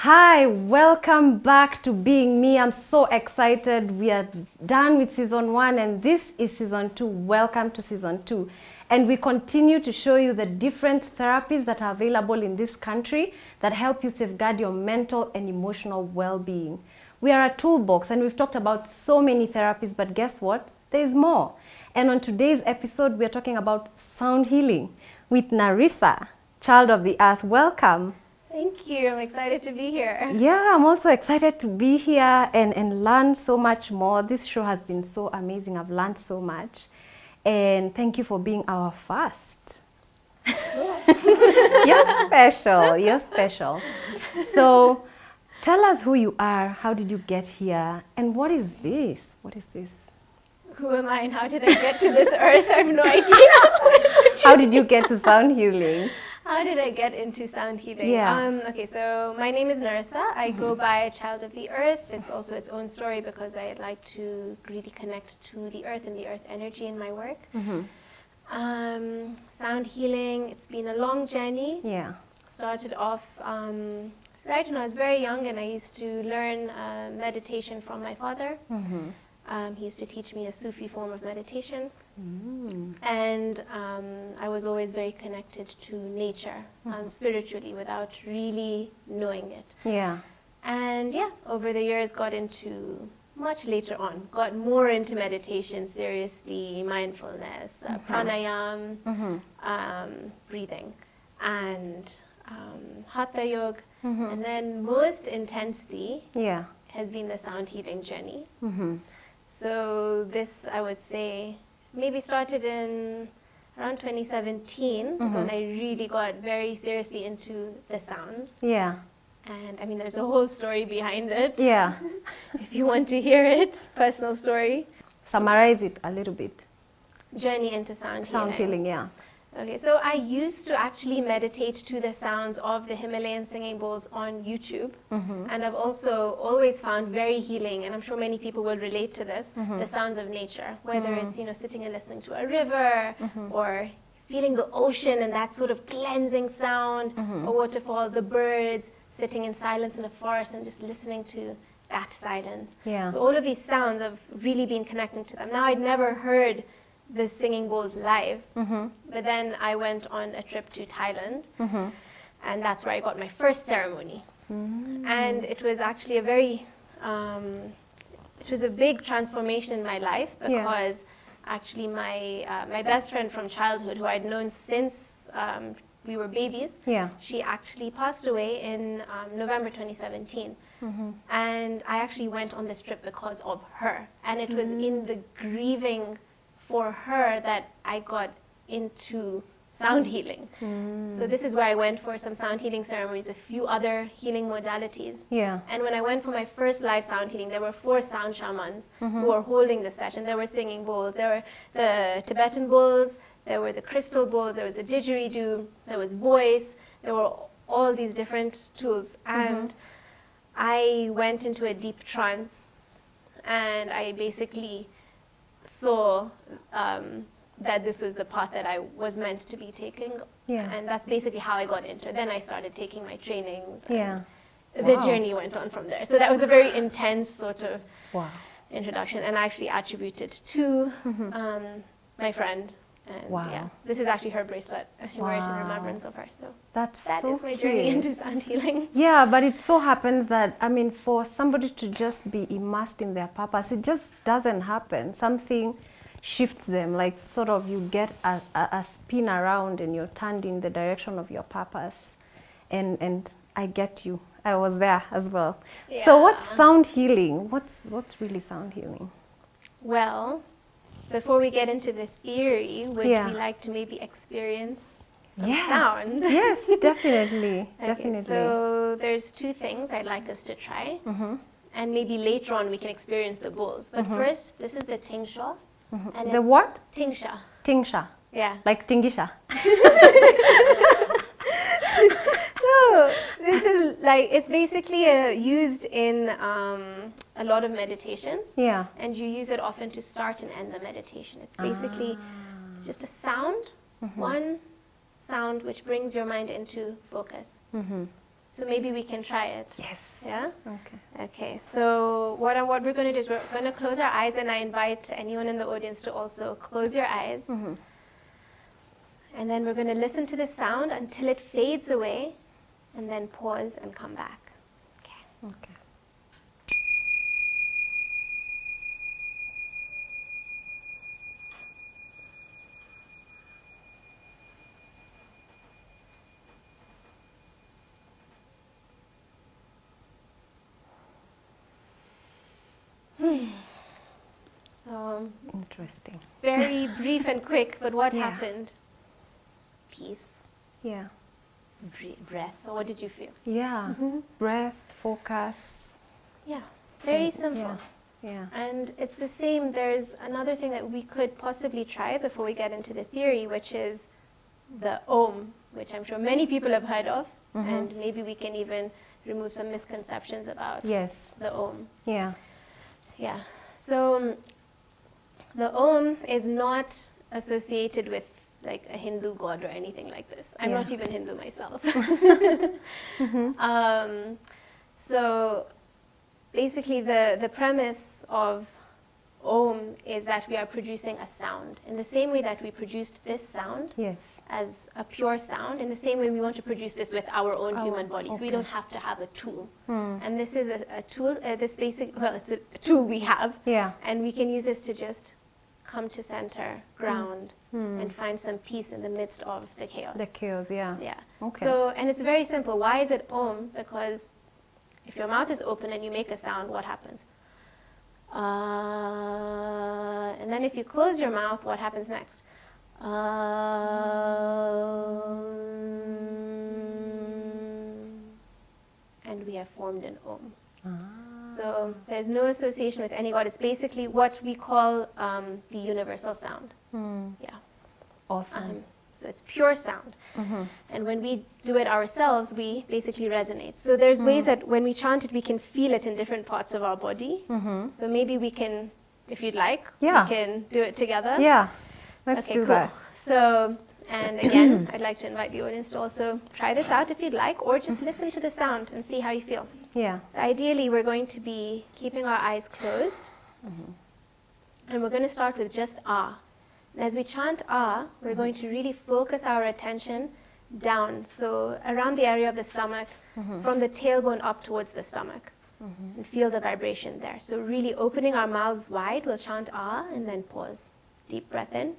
Hi, welcome back to Being Me. I'm so excited. We are done with season 1 and this is season 2. Welcome to season 2. And we continue to show you the different therapies that are available in this country that help you safeguard your mental and emotional well-being. We are a toolbox and we've talked about so many therapies, but guess what? There's more. And on today's episode, we are talking about sound healing with Narissa, Child of the Earth. Welcome. Thank you. I'm excited to be here. Yeah, I'm also excited to be here and learn so much more. This show has been so amazing. I've learned so much. And thank you for being our first. You're special. You're special. So tell us who you are. How did you get here? And what is this? What is this? Who am I and how did I get to this earth? I have no idea. How did you get to sound healing? How did I get into sound healing? Yeah. Okay, so my name is Narissa. I go by Child of the Earth. It's also its own story because I like to really connect to the earth and the earth energy in my work. Sound healing, it's been a long journey. Yeah. Started off right when I was very young and I used to learn meditation from my father. He used to teach me a Sufi form of meditation. And I was always very connected to nature, spiritually, without really knowing it. Yeah. And yeah, over the years got into, much later on, got more into meditation seriously, mindfulness, pranayama, breathing, and Hatha yoga. And then most intensely has been the sound healing journey. So this, I would say, maybe started in around 2017, so when I really got very seriously into the sounds. Yeah. And I mean, there's a whole story behind it. Yeah. If you want to hear it, personal story. Summarize it a little bit. Journey into sound healing. Sound healing, yeah. Okay, so I used to actually meditate to the sounds of the Himalayan singing bowls on YouTube. And I've also always found very healing, and I'm sure many people will relate to this, the sounds of nature, whether it's, you know, sitting and listening to a river or feeling the ocean and that sort of cleansing sound, a waterfall, the birds, sitting in silence in a forest and just listening to that silence. Yeah. So all of these sounds, I've really been connecting to them. Now, I'd never heard the singing bowls live, but then I went on a trip to Thailand, and that's where I got my first ceremony. And it was actually a very, it was a big transformation in my life because actually my best friend from childhood, who I'd known since we were babies, she actually passed away in November 2017. And I actually went on this trip because of her, and it was in the grieving for her that I got into sound healing. So this is where I went for some sound healing ceremonies, a few other healing modalities. And when I went for my first live sound healing, there were 4 sound shamans who were holding the session. There were singing bowls, there were the Tibetan bowls, there were the crystal bowls, there was the didgeridoo, there was voice, there were all these different tools. And I went into a deep trance, and I basically saw that this was the path that I was meant to be taking. And that's basically how I got into it. Then I started taking my trainings. And the journey went on from there. So that was a very intense sort of introduction, and I actually attributed to my friend. And this is actually her bracelet. She wears it in remembrance of her. So that so is my journey into sound healing. Yeah, but it so happens that, I mean, for somebody to just be immersed in their purpose, it just doesn't happen. Something shifts them, like sort of you get a spin around and you're turned in the direction of your purpose. And I get you. I was there as well. So what's sound healing? What's really sound healing? Well, before we get into the theory, would we like to maybe experience some sound? Yes, definitely. Okay, so there's 2 things I'd like us to try. And maybe later on we can experience the bowls. But first, this is the tingsha. And the what? Tingsha. Tingsha. Yeah. Like tingisha. No, this is like, it's basically used in a lot of meditations. And you use it often to start and end the meditation. It's basically, it's just a sound, one sound which brings your mind into focus. So maybe we can try it. Yes. Yeah? Okay. Okay, so what we're going to do is we're going to close our eyes, and I invite anyone in the audience to also close your eyes. And then we're going to listen to the sound until it fades away, and then pause and come back. Okay. Okay. So, Interesting. very brief and quick, but what Yeah. happened? Peace, Yeah. breath, or what did you feel? Yeah. Breath, focus. Yeah, very simple. Yeah. And it's the same. There's another thing that we could possibly try before we get into the theory, which is the Om, which I'm sure many people have heard of, and maybe we can even remove some misconceptions about Yes. the Om. Yeah. Yeah. So the Om is not associated with like a Hindu god or anything like this. I'm not even Hindu myself. So basically the premise of Om is that we are producing a sound. In the same way that we produced this sound Yes. as a pure sound, in the same way we want to produce this with our own human body. So we don't have to have a tool. And this is a tool, it's a tool we have. Yeah. And we can use this to just come to center, ground, and find some peace in the midst of the chaos. The chaos, yeah. Yeah. Okay. So, and it's very simple. Why is it Om? Because if your mouth is open and you make a sound, what happens? And then if you close your mouth, what happens next? And we have formed an Om. So there's no association with any god. It's basically what we call the universal sound. Yeah. Awesome. So it's pure sound. And when we do it ourselves, we basically resonate. So there's ways that when we chant it, we can feel it in different parts of our body. So maybe we can, if you'd like, we can do it together. Yeah. Let's do that. So, and again, I'd like to invite the audience to also try this out if you'd like, or just listen to the sound and see how you feel. Yeah. So ideally, we're going to be keeping our eyes closed. And we're going to start with just Ah. And as we chant Ah, we're going to really focus our attention down, so around the area of the stomach, from the tailbone up towards the stomach, and feel the vibration there. So really opening our mouths wide, we'll chant Ah, and then pause. Deep breath in.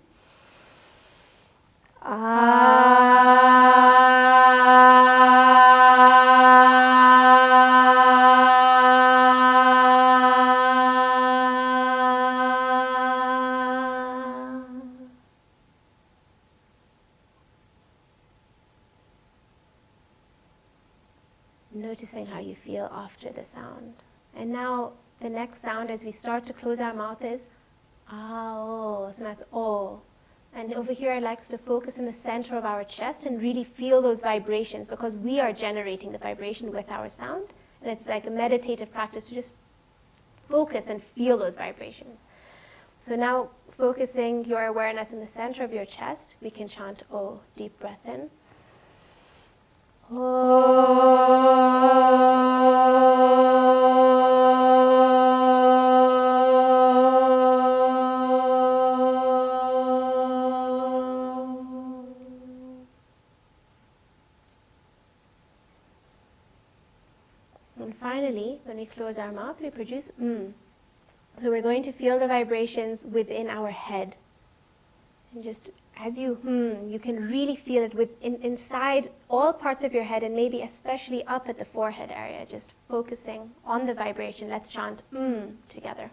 Noticing how you feel after the sound. And now the next sound as we start to close our mouth is Ah-oh. So that's Oh. And over here I like us to focus in the center of our chest and really feel those vibrations, because we are generating the vibration with our sound. And it's like a meditative practice to just focus and feel those vibrations. So now focusing your awareness in the center of your chest, we can chant Oh. Deep breath in. And finally, when we close our mouth, we produce So we're going to feel the vibrations within our head. And just as you can really feel it inside all parts of your head, and maybe especially up at the forehead area, just focusing on the vibration. Let's chant together.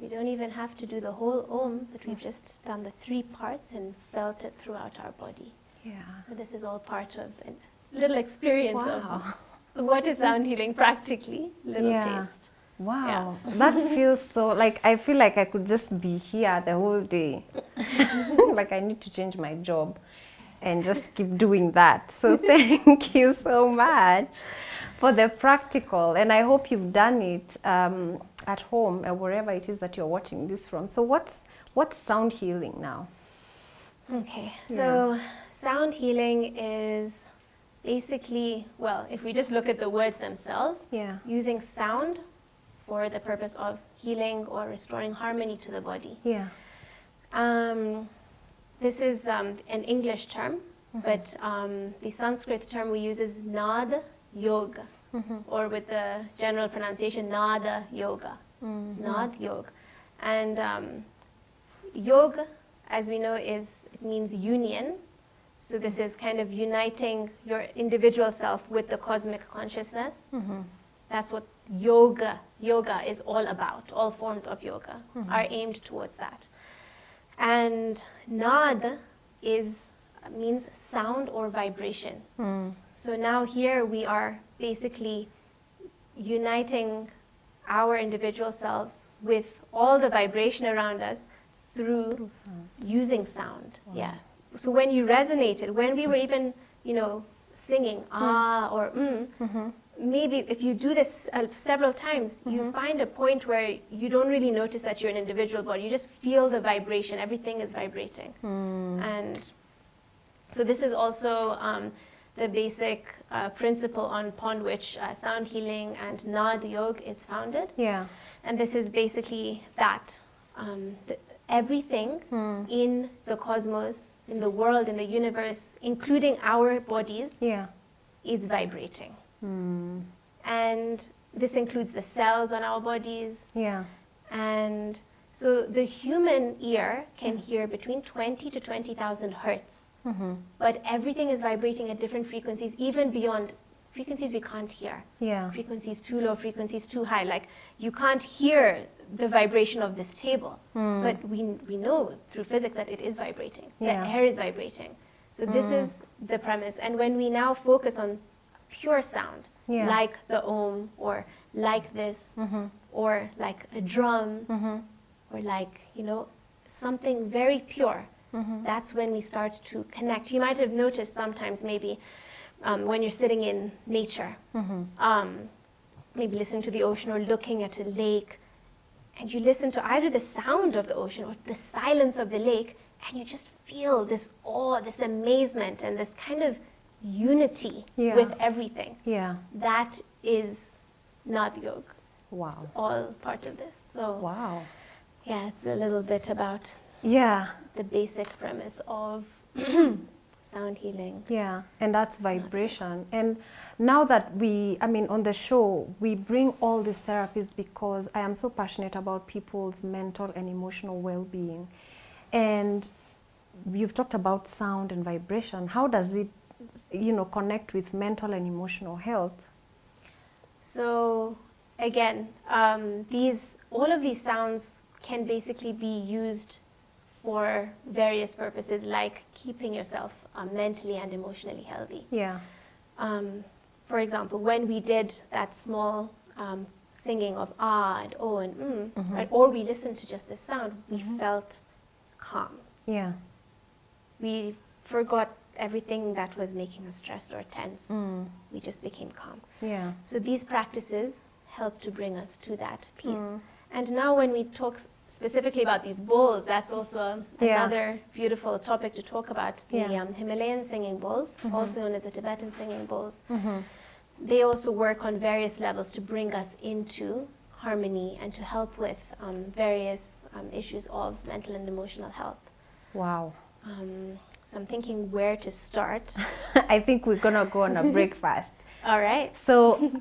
We don't even have to do the whole Om, but we've just done the 3 parts and felt it throughout our body. Yeah. So this is all part of a little experience Wow. of what is sound healing practically, little taste. Wow, that feels so, like, I feel like I could just be here the whole day. Like I need to change my job and just keep doing that. So thank you so much for the practical, and I hope you've done it at home or wherever it is that you're watching this from. So what's sound healing now? Okay, so sound healing is basically, well, if we just look at the words themselves, using sound for the purpose of healing or restoring harmony to the body. This is an English term, but the Sanskrit term we use is Nada Yoga, or with the general pronunciation Nada Yoga, Nad Yoga. And yoga, as we know, it means union. So this is kind of uniting your individual self with the cosmic consciousness. That's what yoga is all about. All forms of yoga are aimed towards that. And nad means sound or vibration. So now here we are basically uniting our individual selves with all the vibration around us through using sound. Yeah. So when you resonated, when we were even, singing or maybe if you do this several times, you find a point where you don't really notice that you're an individual body. You just feel the vibration. Everything is vibrating. And so this is also the basic principle upon which sound healing and Nad Yoga is founded. And this is basically that. Everything in the cosmos, in the world, in the universe, including our bodies, is vibrating. And this includes the cells on our bodies. And so the human ear can hear between 20 to 20,000 hertz. But everything is vibrating at different frequencies, even beyond frequencies we can't hear. Frequencies too low, frequencies too high. Like you can't hear the vibration of this table, but we know through physics that it is vibrating. The air is vibrating. So this is the premise. And when we now focus on pure sound, like the Om, or like this, or like a drum, or like, something very pure, that's when we start to connect. You might have noticed sometimes maybe when you're sitting in nature, maybe listening to the ocean or looking at a lake, and you listen to either the sound of the ocean or the silence of the lake, and you just feel this awe, this amazement, and this kind of unity with everything. That is Nad Yoga. Wow. It's all part of this. So wow. Yeah, it's a little bit about the basic premise of sound healing. And that's vibration. And now that on the show, we bring all these therapies because I am so passionate about people's mental and emotional well-being. And you've talked about sound and vibration. How does it, connect with mental and emotional health? So again, all of these sounds can basically be used for various purposes, like keeping yourself mentally and emotionally healthy. For example, when we did that small singing of ah and oh and right, or we listened to just this sound, we felt calm. We forgot everything that was making us stressed or tense. We just became calm. So these practices help to bring us to that peace. And now when we talk specifically about these bowls, that's also another beautiful topic to talk about. The Himalayan singing bowls, also known as the Tibetan singing bowls, they also work on various levels to bring us into harmony and to help with various issues of mental and emotional health. Wow. So I'm thinking where to start. I think we're going to go on a break first. All right. So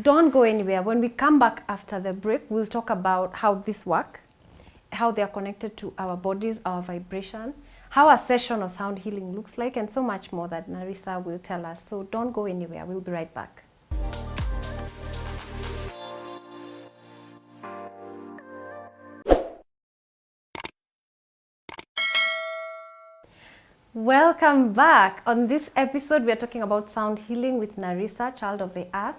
don't go anywhere. When we come back after the break, we'll talk about how this works, how they are connected to our bodies, our vibration, how a session of sound healing looks like, and so much more that Narissa will tell us. So don't go anywhere. We'll be right back. Welcome back. On this episode, we are talking about sound healing with Narissa, Child of the Earth.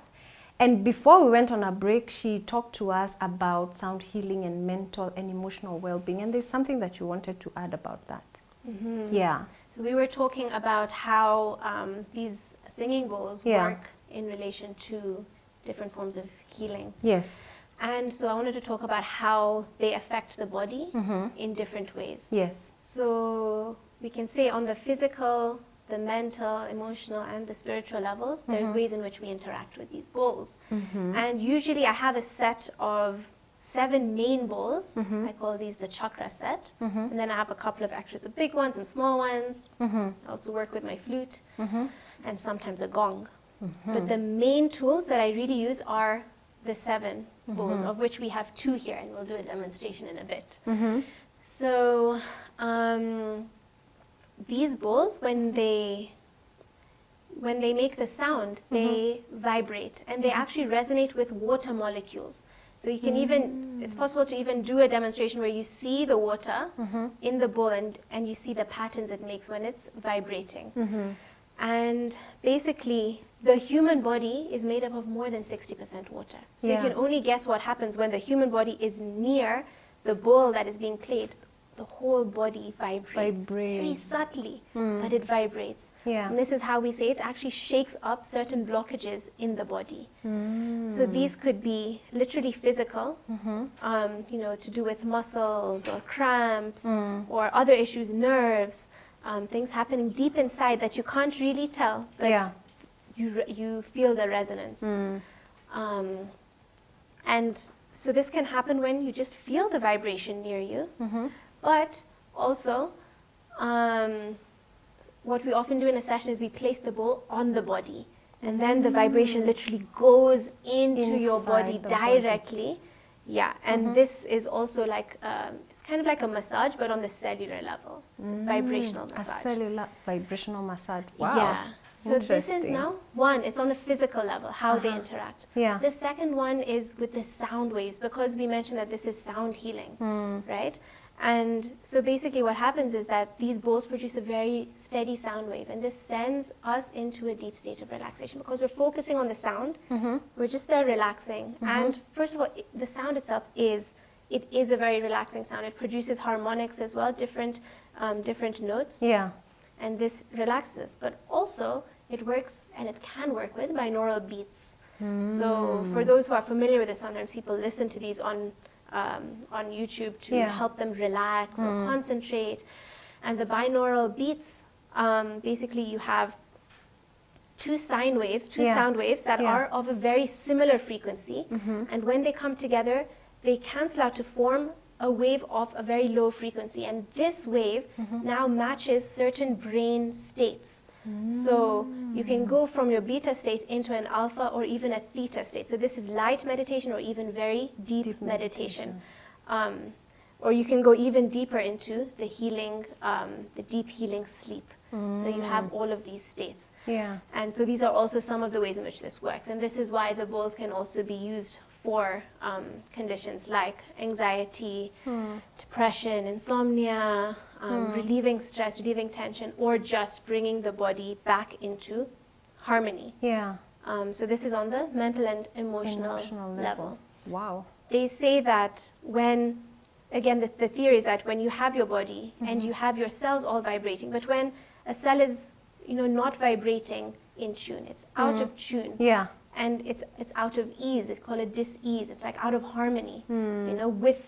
And before we went on a break, she talked to us about sound healing and mental and emotional well-being. And there's something that you wanted to add about that. Yeah. So we were talking about how these singing bowls work in relation to different forms of healing. Yes. And so I wanted to talk about how they affect the body in different ways. Yes. So we can say on the physical, the mental, emotional, and the spiritual levels, there's ways in which we interact with these bowls. And usually I have a set of 7 main bowls. I call these the chakra set. And then I have a couple of extras, the big ones and small ones. I also work with my flute and sometimes a gong. But the main tools that I really use are the 7 bowls, of which we have 2 here, and we'll do a demonstration in a bit. So these bowls, when they make the sound, they vibrate, and they actually resonate with water molecules. So you can even, it's possible to even do a demonstration where you see the water in the bowl and you see the patterns it makes when it's vibrating. And basically, the human body is made up of more than 60% water. So you can only guess what happens when the human body is near the bowl that is being played. The whole body vibrates. Very subtly, but it vibrates. And this is how we say it actually shakes up certain blockages in the body. So these could be literally physical, you know, to do with muscles or cramps or other issues, nerves, things happening deep inside that you can't really tell, but you feel the resonance. And so this can happen when you just feel the vibration near you. But also, what we often do in a session is we place the bowl on the body. And then the vibration literally goes into your body directly. Yeah, and this is also like, it's kind of like a massage, but on the cellular level. It's a vibrational massage. A cellular vibrational massage. Wow. Yeah. So this is now one, it's on the physical level, how they interact. The second one is with the sound waves, because we mentioned that this is sound healing, right? And so basically what happens is that these bowls produce a very steady sound wave, and this sends us into a deep state of relaxation because we're focusing on the sound. We're just there relaxing. And first of all, the sound itself is a very relaxing sound. It produces harmonics as well, different notes. And this relaxes, but also it works, and it can work with binaural beats. So for those who are familiar with this, sometimes people listen to these on YouTube to help them relax or concentrate. And the binaural beats, basically you have 2 sine waves, 2 sound waves that are of a very similar frequency. And when they come together, they cancel out to form a wave of a very low frequency. And this wave now matches certain brain states. So you can go from your beta state into an alpha or even a theta state. So this is light meditation or even very deep meditation. Or you can go even deeper into the healing, the deep healing sleep. So you have all of these states. And so these are also some of the ways in which this works. And this is why the bowls can also be used for conditions like anxiety, depression, insomnia, relieving stress, relieving tension, or just bringing the body back into harmony. So this is on the mental and emotional level. Wow. They say that when, again, the theory is that when you have your body and you have your cells all vibrating, but when a cell is, not vibrating in tune, it's out of tune. And it's out of ease. It's called a dis-ease. It's like out of harmony, with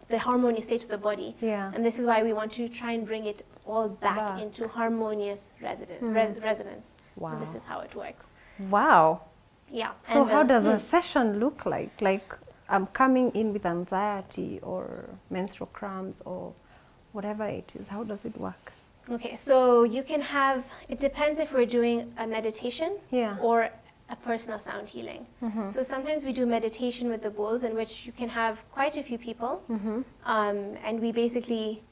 the harmonious state of the body. And this is why we want to try and bring it all back into harmonious resonance. Wow. And this is how it works. Wow. So And how does a session look like? Like I'm coming in with anxiety or menstrual cramps or whatever it is. How does it work? Okay, so you can have, it depends if we're doing a meditation or a personal sound healing. So sometimes we do meditation with the bowls in which you can have quite a few people. And we basically,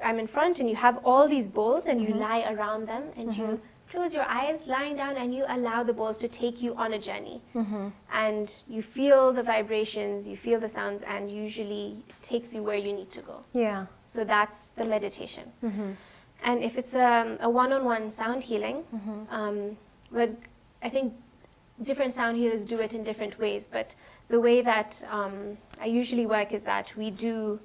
I'm in front and you have all these bowls and you lie around them and you close your eyes lying down and you allow the bowls to take you on a journey. And you feel the vibrations, you feel the sounds, and usually it takes you where you need to go. So that's the meditation. And if it's a one-on-one sound healing, but I think different sound healers do it in different ways, but the way that I usually work is that we'll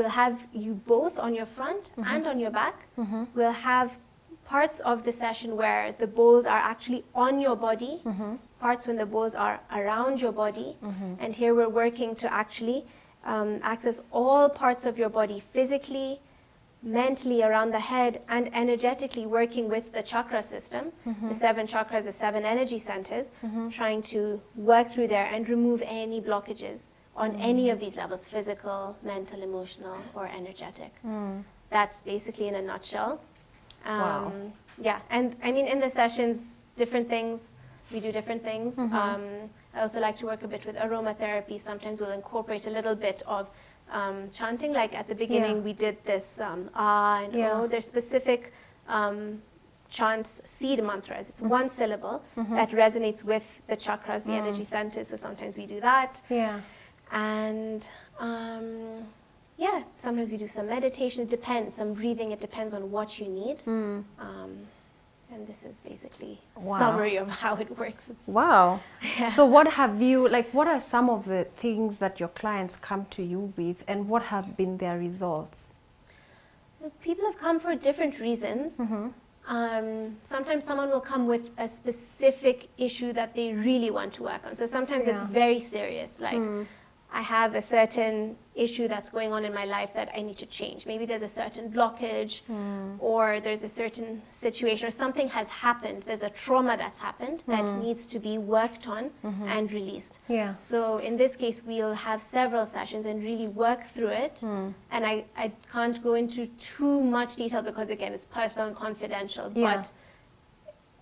have you both on your front and on your back. We'll have parts of the session where the bowls are actually on your body, parts when the bowls are around your body, and here we're working to actually access all parts of your body physically, mentally around the head, and energetically working with the chakra system, the 7 chakras, the 7 energy centers, trying to work through there and remove any blockages on any of these levels, physical, mental, emotional, or energetic. That's basically in a nutshell. Wow. Yeah, and I mean in the sessions, different things, we do different things. I also like to work a bit with aromatherapy. Sometimes we'll incorporate a little bit of chanting, like at the beginning we did this ah and oh. There's specific chants, seed mantras. It's one syllable that resonates with the chakras, the energy centers, so sometimes we do that. And yeah, sometimes we do some meditation. It depends, some breathing. It depends on what you need. And this is basically a summary of how it works. Wow. So what have you, like, what are some of the things that your clients come to you with, and what have been their results? So people have come for different reasons. Sometimes someone will come with a specific issue that they really want to work on. So sometimes it's very serious, like I have a certain issue that's going on in my life that I need to change. Maybe there's a certain blockage, or there's a certain situation, or something has happened. There's a trauma that's happened that needs to be worked on and released. So in this case, we'll have several sessions and really work through it. And I can't go into too much detail because, again, it's personal and confidential. But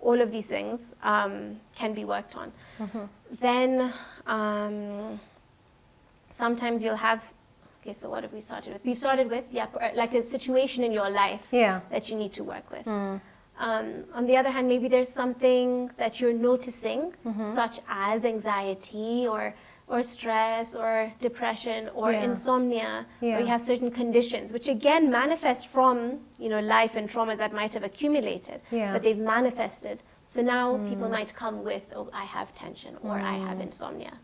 all of these things can be worked on. Then sometimes you'll have, okay, so what have we started with? We've started with, like a situation in your life that you need to work with. On the other hand, maybe there's something that you're noticing, such as anxiety or stress or depression or insomnia, or you have certain conditions, which again manifest from, you know, life and traumas that might have accumulated, but they've manifested. So now people might come with, oh, I have tension, or I have insomnia.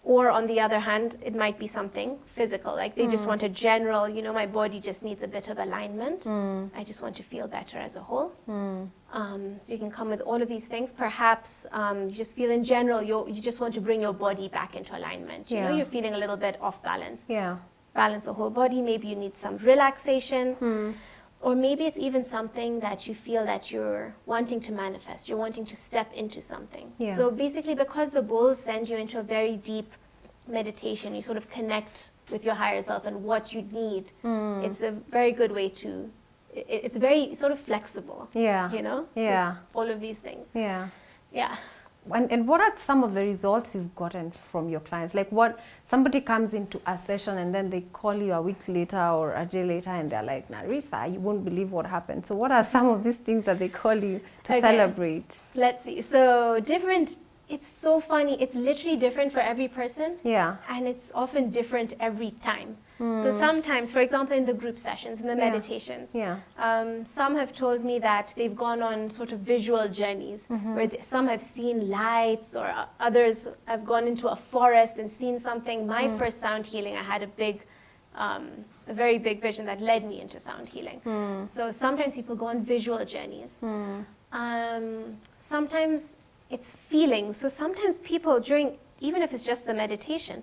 Or on the other hand, it might be something physical, like they just want a general, you know, my body just needs a bit of alignment. I just want to feel better as a whole. So you can come with all of these things. Perhaps you just feel in general, you just want to bring your body back into alignment. You know, you're feeling a little bit off balance. Balance the whole body. Maybe you need some relaxation. Or maybe it's even something that you feel that you're wanting to manifest. You're wanting to step into something. So basically, because the bowls send you into a very deep meditation, you sort of connect with your higher self and what you need. It's a very good way to, it's very sort of flexible. You know? It's all of these things. And what are some of the results you've gotten from your clients? Like, what, somebody comes into a session and then they call you a week later or a day later and they're like, Narissa, you won't believe what happened. So what are some of these things that they call you to celebrate? Let's see. So different, it's so funny. It's literally different for every person. And it's often different every time. So sometimes, for example, in the group sessions, in the meditations, some have told me that they've gone on sort of visual journeys, where some have seen lights, or others have gone into a forest and seen something. My first sound healing, I had a very big vision that led me into sound healing. So sometimes people go on visual journeys. Sometimes it's feelings. So sometimes people during, even if it's just the meditation,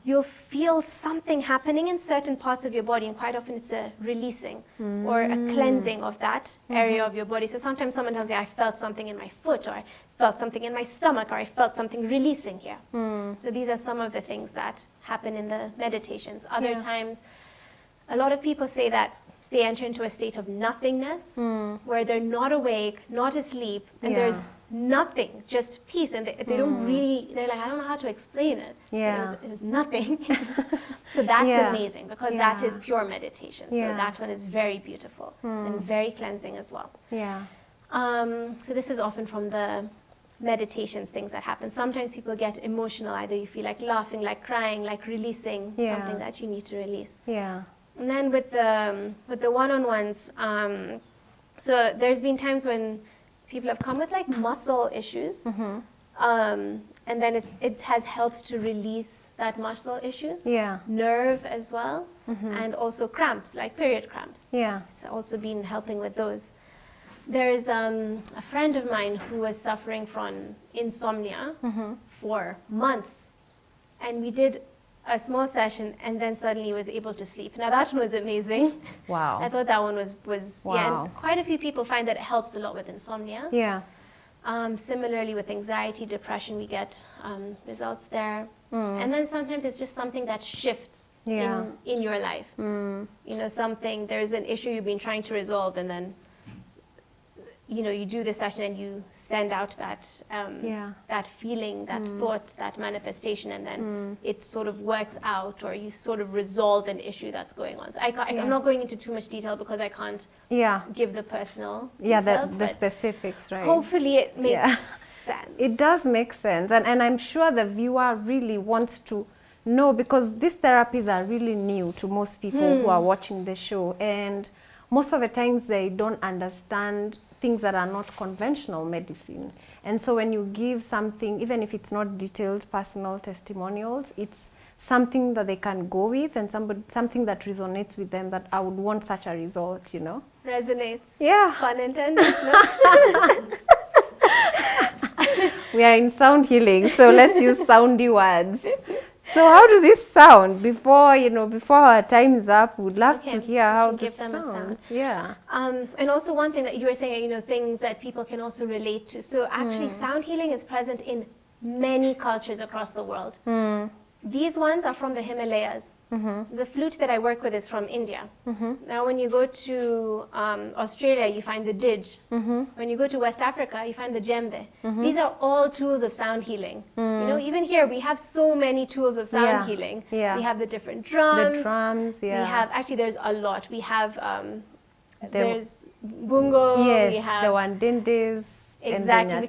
you'll feel something happening in certain parts of your body, and quite often it's a releasing or a cleansing of that area of your body. So sometimes someone tells you, I felt something in my foot, or I felt something in my stomach, or I felt something releasing here. So these are some of the things that happen in the meditations. Other times, a lot of people say that they enter into a state of nothingness, where they're not awake, not asleep, and there's nothing, just peace, and they don't really, they're like, I don't know how to explain it. It was nothing. So that's amazing, because that is pure meditation. So that one is very beautiful and very cleansing as well. So this is often from the meditations, things that happen. Sometimes people get emotional, either you feel like laughing, like crying, like releasing something that you need to release. And then with the one-on-ones, so there's been times when people have come with like muscle issues. And then it has helped to release that muscle issue. Yeah. Nerve as well. And also cramps, like period cramps. Yeah. It's also been helping with those. There's a friend of mine who was suffering from insomnia for months. And we did a small session and then suddenly was able to sleep. Now that one was amazing. Wow. I thought that one was Wow. yeah, and quite a few people find that it helps a lot with insomnia. Yeah. Similarly with anxiety, depression, we get results there. And then sometimes it's just something that shifts Yeah. in your life. You know, there's an issue you've been trying to resolve, and then, you know, you do the session and you send out that that feeling, that thought, that manifestation, and then it sort of works out, or you sort of resolve an issue that's going on. So I'm not going into too much detail because I can't give the personal details, the specifics, right? hopefully it makes sense. It does make sense, and I'm sure the viewer really wants to know, because these therapies are really new to most people who are watching the show, and most of the times they don't understand things that are not conventional medicine. And so when you give something, even if it's not detailed personal testimonials, it's something that they can go with, and something that resonates with them, that I would want such a result, you know? Resonates. Yeah. Pun intended. No? We are in sound healing, so let's use soundy words. So how does this sound? Before our time is up, we'd love to hear how this sounds. Yeah. And also one thing that you were saying, you know, things that people can also relate to. So actually sound healing is present in many cultures across the world. These ones are from the Himalayas. The flute that I work with is from India. Now when you go to Australia, you find the didge. When you go to West Africa, you find the djembe. These are all tools of sound healing. You know, even here we have so many tools of sound healing. We have the different drums. The drums, We have, actually there's a lot. We have, there's bungo. Yes, we have the wandindis. Exactly.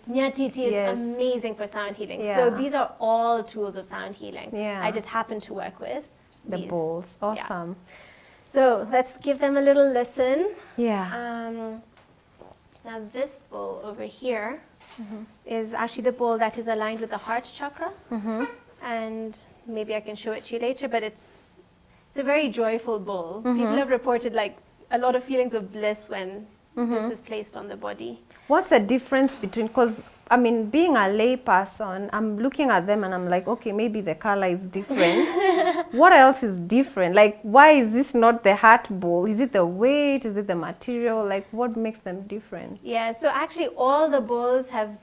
Nyatiti is amazing for sound healing. Yeah. So these are all tools of sound healing. Yeah. I just happen to work with The these. bowls. Awesome. So let's give them a little listen. Yeah. Now this bowl over here is actually the bowl that is aligned with the heart chakra. And maybe I can show it to you later, but it's a very joyful bowl. People have reported like a lot of feelings of bliss when this is placed on the body. What's the difference between, because I mean, being a lay person, I'm looking at them and I'm like, okay, maybe the color is different. What else is different? Like, why is this not the heart bowl? Is it the weight? Is it the material? Like, what makes them different? Yeah, so actually all the bowls have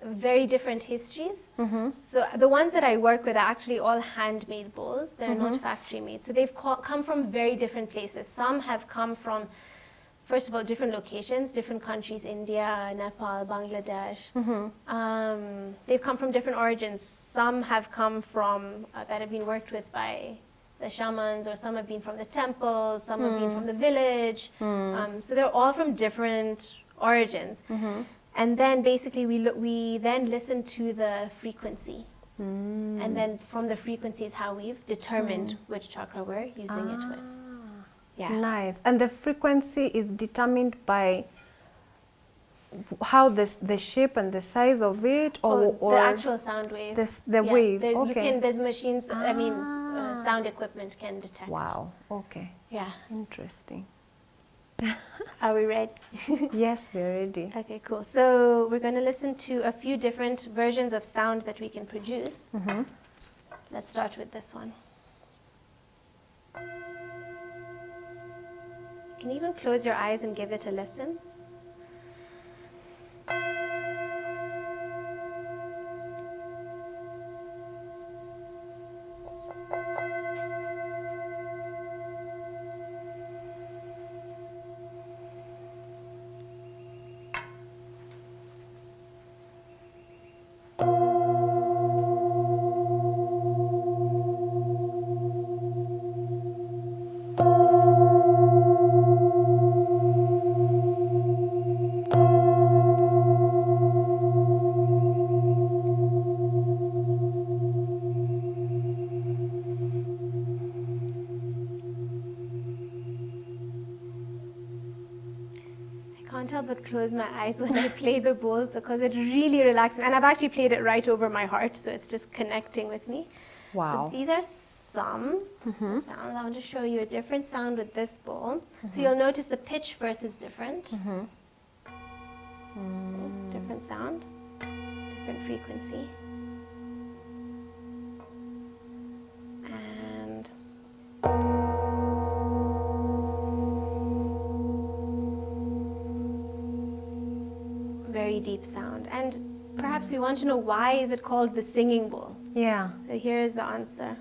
very different histories. So the ones that I work with are actually all handmade bowls. They're not factory made. So they've come from very different places. Some have come from, first of all, different locations, different countries, India, Nepal, Bangladesh. They've come from different origins. Some have come from, that have been worked with by the shamans, or some have been from the temples, some have been from the village. So they're all from different origins. And then basically we then listen to the frequency. And then from the frequency is how we've determined which chakra we're using it with. Yeah. Nice. And the frequency is determined by how the shape and the size of it, or the actual sound wave. The wave. There's machines, sound equipment can detect. Wow. Okay. Yeah. Interesting. Are we ready? Yes, we're ready. Okay, cool. So we're going to listen to a few different versions of sound that we can produce. Let's start with this one. You can even close your eyes and give it a listen. help but close my eyes when I play the bowl because it really relaxes me. And I've actually played it right over my heart, so it's just connecting with me. Wow. So these are some sounds. I want to show you a different sound with this bowl. So you'll notice the pitch first is different. Different sound, different frequency. And very deep sound. And perhaps we want to know, why is it called the singing bowl? Yeah. So here is the answer.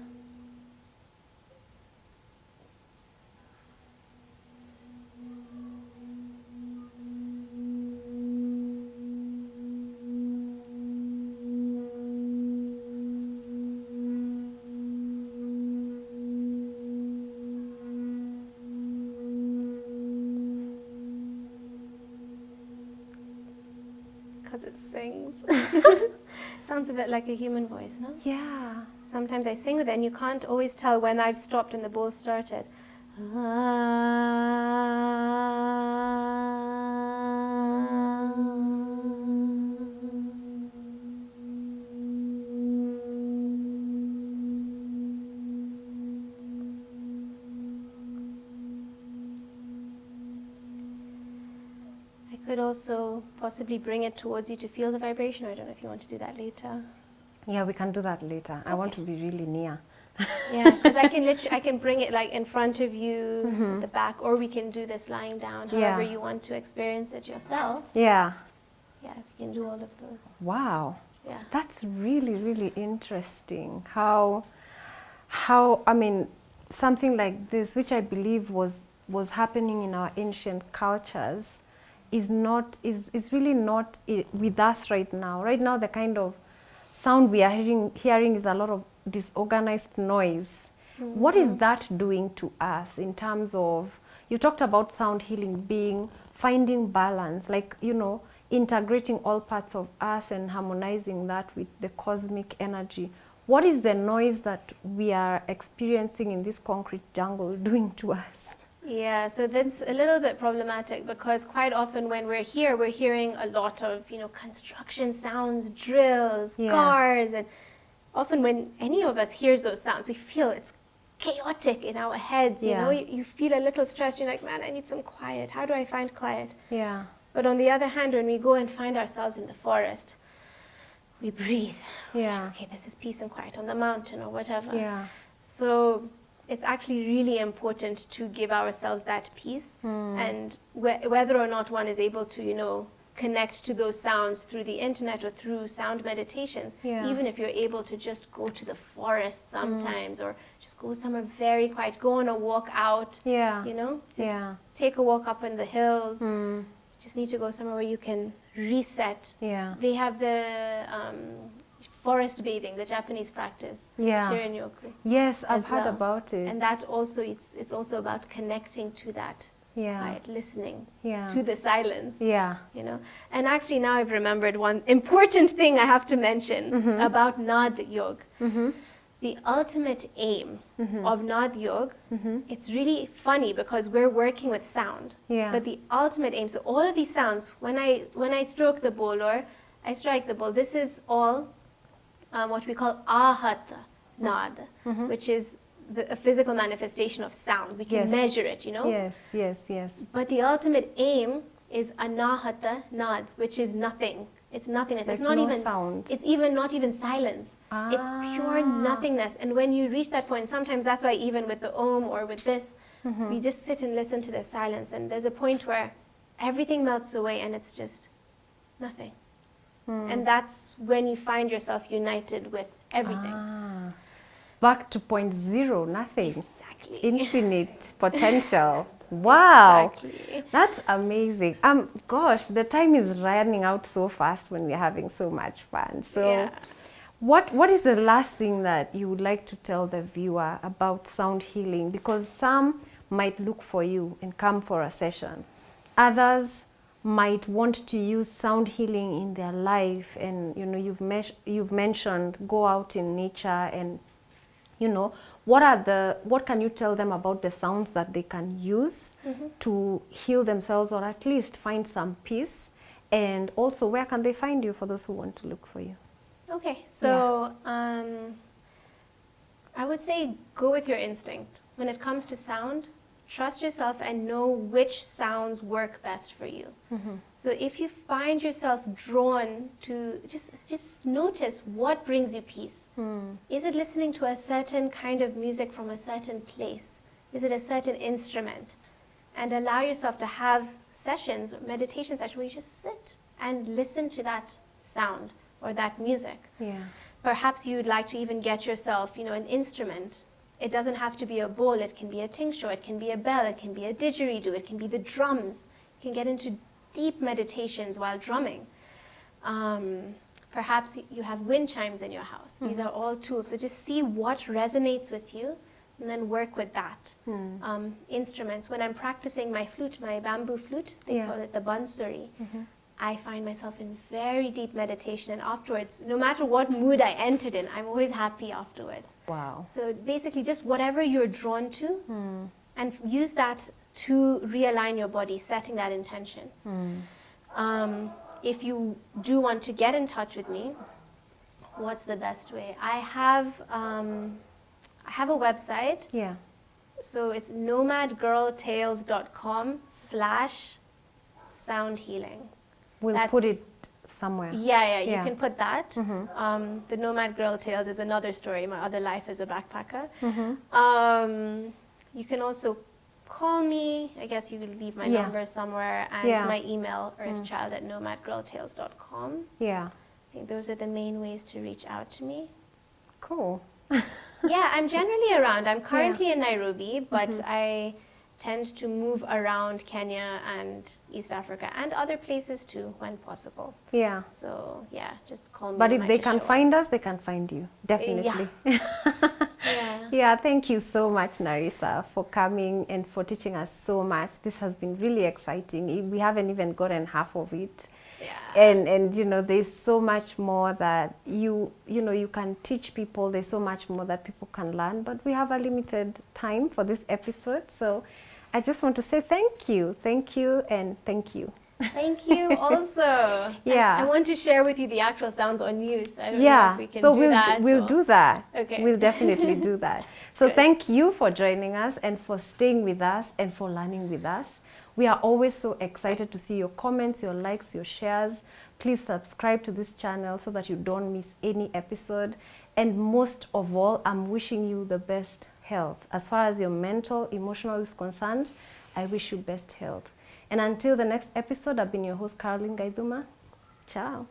Because it sings. Sounds a bit like a human voice, no? Yeah. Sometimes I sing with it and you can't always tell when I've stopped and the bowl started. I could also possibly bring it towards you to feel the vibration. I don't know if you want to do that later. Yeah, we can do that later. I want to be really near. Yeah, because I can bring it like in front of you, at the back, or we can do this lying down, however you want to experience it yourself. Yeah. Yeah, we can do all of those. Wow. Yeah. That's really, really interesting. How I mean, something like this, which I believe was happening in our ancient cultures, is really not with us right now. Right now, the kind of sound we are hearing is a lot of disorganized noise. What is that doing to us in terms of, you talked about sound healing being finding balance, like, you know, integrating all parts of us and harmonizing that with the cosmic energy. What is the noise that we are experiencing in this concrete jungle doing to us? Yeah, so that's a little bit problematic because quite often when we're here, we're hearing a lot of, you know, construction sounds, drills, cars, and often when any of us hears those sounds, we feel it's chaotic in our heads, you know, you feel a little stressed, you're like, man, I need some quiet. How do I find quiet? Yeah. But on the other hand, when we go and find ourselves in the forest, we breathe. Yeah. Okay, this is peace and quiet on the mountain or whatever. Yeah. So it's actually really important to give ourselves that peace, and whether or not one is able to, you know, connect to those sounds through the internet or through sound meditations, even if you're able to just go to the forest sometimes or just go somewhere very quiet, go on a walk out, you know, just take a walk up in the hills. You just need to go somewhere where you can reset. They have the forest bathing, the Japanese practice, Shirin-yoku. Yes, I've heard about it. And that also, it's also about connecting to that quiet, listening to the silence. You know, and actually now I've remembered one important thing I have to mention about Nad Yog. The ultimate aim of Nad Yog, it's really funny because we're working with sound. But the ultimate aim, so all of these sounds, when I stroke the bowl or I strike the bowl, this is all what we call Hatha Nad, which is a physical manifestation of sound. We can measure it, you know? Yes. But the ultimate aim is Anahata Nad, which is nothing. It's nothingness. Like it's not no even sound. It's even not even silence. It's pure nothingness. And when you reach that point, sometimes that's why even with the Om or with this, we just sit and listen to the silence. And there's a point where everything melts away and it's just nothing. And that's when you find yourself united with everything. Back to point zero, nothing. Exactly. Infinite potential. Wow. Exactly. That's amazing. Gosh, the time is running out so fast when we're having so much fun. So what is the last thing that you would like to tell the viewer about sound healing? Because some might look for you and come for a session. Others might want to use sound healing in their life, and you know, you've mentioned go out in nature, and you know, what can you tell them about the sounds that they can use to heal themselves, or at least find some peace? And also, where can they find you for those who want to look for you? Okay, so I would say go with your instinct. When it comes to sound, trust yourself and know which sounds work best for you. So if you find yourself drawn to, just notice what brings you peace. Is it listening to a certain kind of music from a certain place? Is it a certain instrument? And allow yourself to have sessions, meditation sessions, where you just sit and listen to that sound or that music. Yeah. Perhaps you'd like to even get yourself, an instrument. It doesn't have to be a bowl. It can be a tingsho. It can be a bell. It can be a didgeridoo. It can be the drums. You can get into deep meditations while drumming. Perhaps you have wind chimes in your house. These are all tools. So just see what resonates with you and then work with that. Instruments. When I'm practicing my flute, my bamboo flute, they call it the bansuri, I find myself in very deep meditation, and afterwards, no matter what mood I entered in, I'm always happy afterwards. Wow. So basically just whatever you're drawn to, and use that to realign your body, setting that intention. If you do want to get in touch with me, what's the best way? I have a website. Yeah. So it's nomadgirltales.com/sound-healing. We'll put it somewhere. Yeah, you can put that. The Nomad Girl Tales is another story. My other life as a backpacker. You can also call me. I guess you could leave my number somewhere, and my email, earthchild@nomadgirltales.com. Yeah. I think those are the main ways to reach out to me. Cool. Yeah, I'm generally around. I'm currently in Nairobi, but I tend to move around Kenya and East Africa and other places too when possible. Yeah. So yeah, just call me. But if they can find us, they can find you. Definitely. Yeah, thank you so much, Narissa, for coming and for teaching us so much. This has been really exciting. We haven't even gotten half of it. Yeah. And there's so much more that you can teach people. There's so much more that people can learn, but we have a limited time for this episode. So I just want to say thank you, and thank you. Thank you also. Yeah. I want to share with you the actual sounds on you. So I don't know if we can do that. We'll do that. Okay. We'll definitely do that. So thank you for joining us and for staying with us and for learning with us. We are always so excited to see your comments, your likes, your shares. Please subscribe to this channel so that you don't miss any episode. And most of all, I'm wishing you the best health. As far as your mental, emotional is concerned, I wish you best health. And until the next episode, I've been your host, Caroline Gaiduma. Ciao.